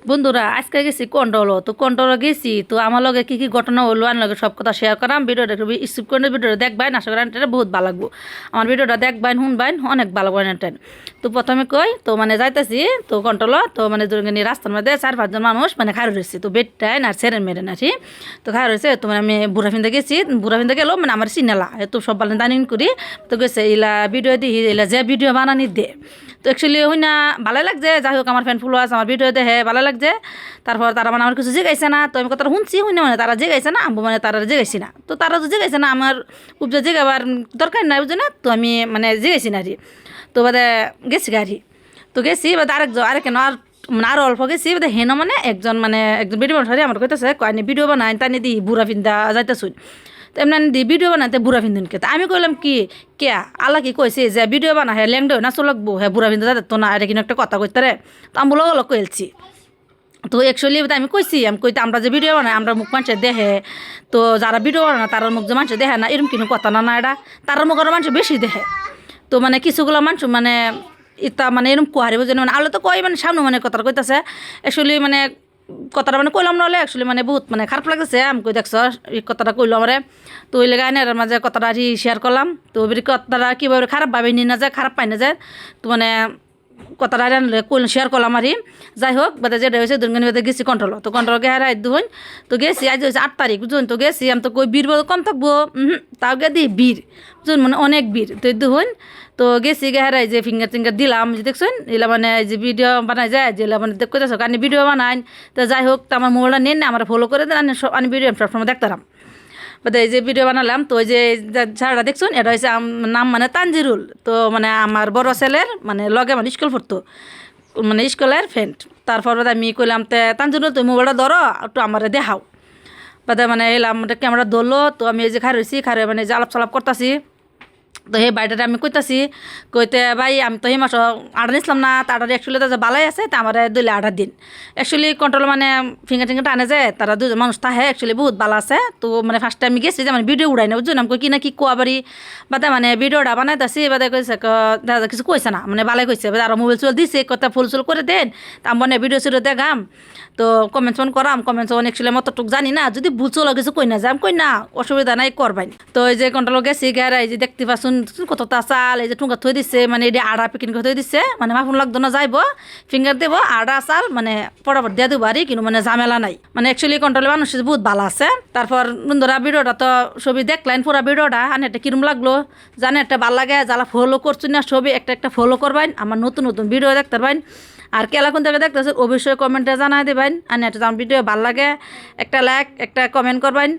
বন্ধুরা আজকে গেছি কন্ট্রোল তো কন্ট্রোল গেছি তো আমার লগে কি কি ঘটনা হলো আর লগে সব কথা শেয়ার করাম ভিডিওটা স্কিপ করে ভিডিওটা দেখবেন আশা করেন এটা বহুত ভালো লাগবো আমার ভিডিওটা দেখবেন শুনবেন অনেক ভালো লাগবে এটা তো প্রথমে কই তো মানে যাইতেছি তো কন্ট্রোল তো মানে দুর্গিনী রাস্তার মধ্যে 4-5 জন মানুষ মানে খাই রয়েছে তো বেডটাই না সেরেন মেরেন আছি তো খাই রয়েছে তো মানে আমি বুড়া ফিনতে গেছি বুড়া ফিনতে গেলো মানে আমার সিনেলা তো সব ভালো দানিন করি তো গেছে এলা ভিডিও দিই এলা যে ভিডিও বানানি দে তো অ্যাকচুয়ালি হই না ভালো লাগছে যাই হোক আমার ফ্যান ফলোয়ার্স আমার ভিডিও দেখে ভালো লাগছে তারপর তারা মানে আমার কিছু জিগাইছে না তো আমি কথাটা শুনছি শুনে মানে তারা জিগাইছে না আমি মানে তারা জিগাইছি না তো তারা তো জিগাইছে না আমার উপজে জিগাবার দরকার নাই বুঝো না তো আমি মানে জিগাইছি না আর তো বাদে গেছি গাড়ি তো গেছি বাদে আরেকজন আর মানে আরও অল্প গেছি বাদে হেন মানে একজন ভিডিও বানাই আমার কইতেছে কয়নি ভিডিও বানাই তাই দি বুড়া ফিন্দা যাইতেছুন তো এমনি দি ভিডিও বানাতে বুড়া ফিন্দুনকে তা আমি কইলাম কি কে আল্লাহ কি কইছে যে ভিডিও বানা হ্যাঁ ল্যাংডো না চলকবো হ্যাঁ বুড়া ফিন্দা যাতে তো না এটা কিন্তু একটা কথা কইতে রে তো আমি বলো কইলছি তো অ্যাকচুয়ালি আমি কইছি আমি কইতে আমরা যে ভিডিও বানাই আমরা মুখ মানুষের দেখে তো যারা ভিডিও বানায় তার মুখ যে মানুষের দেখে না এরকম কিন্তু কথা না এটা তার মুখ আরও মানুষ বেশি দেখে তো মানে কিছুগুলো মানুষ মানে ইতা মানে এরকম কোয়ারি বুঝে মানে আলো তো কই মানে সামনে মানে কথাটা কইতাছে অ্যাকচুয়ালি মানে কথাটা মানে কইলাম নহলে অ্যাকচুয়ালি মানে বহুত মানে খারাপ লাগতেছে আমি কই দেখছ এই কথাটা কইলাম আমারে তো ওই লেগে আইনের মাঝে কথাটা শেয়ার করলাম তো কথাটা কীভাবে খারাপ ভাবে নিয়ে না যায় খারাপ পাই না যায় তো মানে কথাটা শেয়ার করলাম আর যাই হোক বাদে যেটা হয়েছে দুর্গনি বাদে গেছি কন্ট্রোল তো কন্ট্রোল গে হারাই দুহন তো গেছি আজ হয়েছে 8 তারিখ বুঝুন তো গেছি আমি তো কই বীর বল কম থাকবো তাও গে দিই বীর বুঝুন মানে অনেক বীর তো দুহন তো গেছি গে হারাই যে ফিঙ্গার টিঙ্গার দিলাম যে দেখছেন এলা মানে যে ভিডিও বানাই যায় যে মানে দেখতেছ কারণ ভিডিও বানাই তো যাই হোক তো আমার মোবাইলটা নেন না আমার ফলো করে দেন আমি ভিডিও সবসময় দেখতাম বাদে এই যে ভিডিও বানালাম তো ওই যে ছাড়া দেখছুন এটা হয়েছে নাম মানে তানজিরুল তো মানে আমার বড় ছেলের মানে লগে মানে স্কুল পড়তো মানে স্কুলের ফ্রেন্ড তারপর বাদে আমি কইলাম তানজিরুল তুমি মোবাইলটা ধরো একটু আমার দেখাও বাদে মানে এলাম ক্যামেরা ধরলো তো আমি এই যে খাই রয়েছি খারে মানে যে আলাপ সালাপ করতেছি তো সেই বাড়িটা আমি কইতাছি কইতে ভাই আমি তো সেই মাস আটা নিছিলাম না তাড়াতাড়ি অ্যাকচুয়ালি তো ভালাই আছে তা আমার দিলে 8 দিন অ্যাকচুয়ালি কন্ট্রোল মানে ফিঙ্গার টিঙ্গার টানে যায় তারা দুজন মানুষ তাহে অ্যাকচুয়ালি বহুত ভালো আছে তো মানে ফার্স্ট টাইম গেছি যে মানে ভিডিও উড়াই না বুঝছো আমি কি না কি কোয়া বাড়ি বাদে মানে ভিডিওটা বানাইতেছি বাদে কইছে দাদা কিছু কইছে না মানে ভালোই কইছে আরও মোবাইল চল দিছে কথা ফুল চুল করে দেন তা মানে ভিডিও সিডিও দেখাম তো কমেন্টস করাম কমেন্টস অ্যাকচুয়ালি মতটুক জানি না যদি ভুল চল কিছু কই না যাম কই না অসুবিধা নাই করবাই তো এই যে কন্ট্রোল গেছি গেরা এই যে দেখতে পাচ্ছুন কতটা চাল এই যে ঠুঙ্গা থই দিছে মানে এই আড়া পেকিং করে থই দিছে মানে মাফুন লাগতো না যাইব ফিঙ্গার দেবো আড়া চাল মানে পড়াপট দিয়ে দেবো আর কিন্তু মানে ঝামেলা নাই মানে অ্যাকচুয়ালি কন্ট্রোলের মানুষ বহুত ভালো আছে তারপর বন্ধুরা ভিডিওটা তো ছবি দেখলেন পুরা ভিডিওটা আনে একটা কিরম লাগলো জানে একটা ভালো লাগে যারা ফলো করছেন না ছবি একটা ফলো করবেন আমার নতুন নতুন ভিডিও দেখতে পারবেন আর কেলা কোন থেকে দেখতেছে অবশ্যই কমেন্টে জানাই দেবেন আর একটা যেমন ভিডিও ভালো লাগে একটা লাইক একটা কমেন্ট করবেন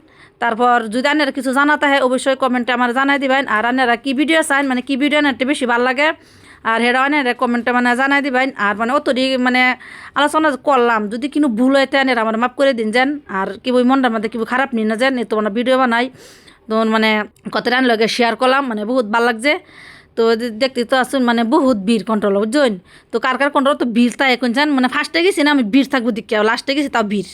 তারপর যদি আপনারা কিছু জানাতে হয় অবশ্যই কমেন্টে আমার জানাই দিবেন আর আপনারা কি ভিডিও চান মানে কি ভিডিও একটা বেশি ভালো লাগে আর হেরা আনেরা কমেন্টে মানে জানাই দিবেন আর মানে অতটি মানে আলোচনা করলাম যদি কিন্তু ভুল হইতে আনেরা আমার মাফ করে দিন যান আর কি বই মনটার মধ্যে কি খারাপ নিয়ে না যান এই তো মানে ভিডিও বানাই তখন মানে কথাটা লগে শেয়ার করলাম মানে বহুত ভালো লাগছে তো দেখতে তো আসুন মানে বহুত বীর কন্ট্রোল বুঝছেন তো কার কন্ট্রোল তো বীর তাই এখন যান মানে ফার্স্টে গেছি না আমি বীর থাকবো দিকে লাস্টে গেছি তাও বীর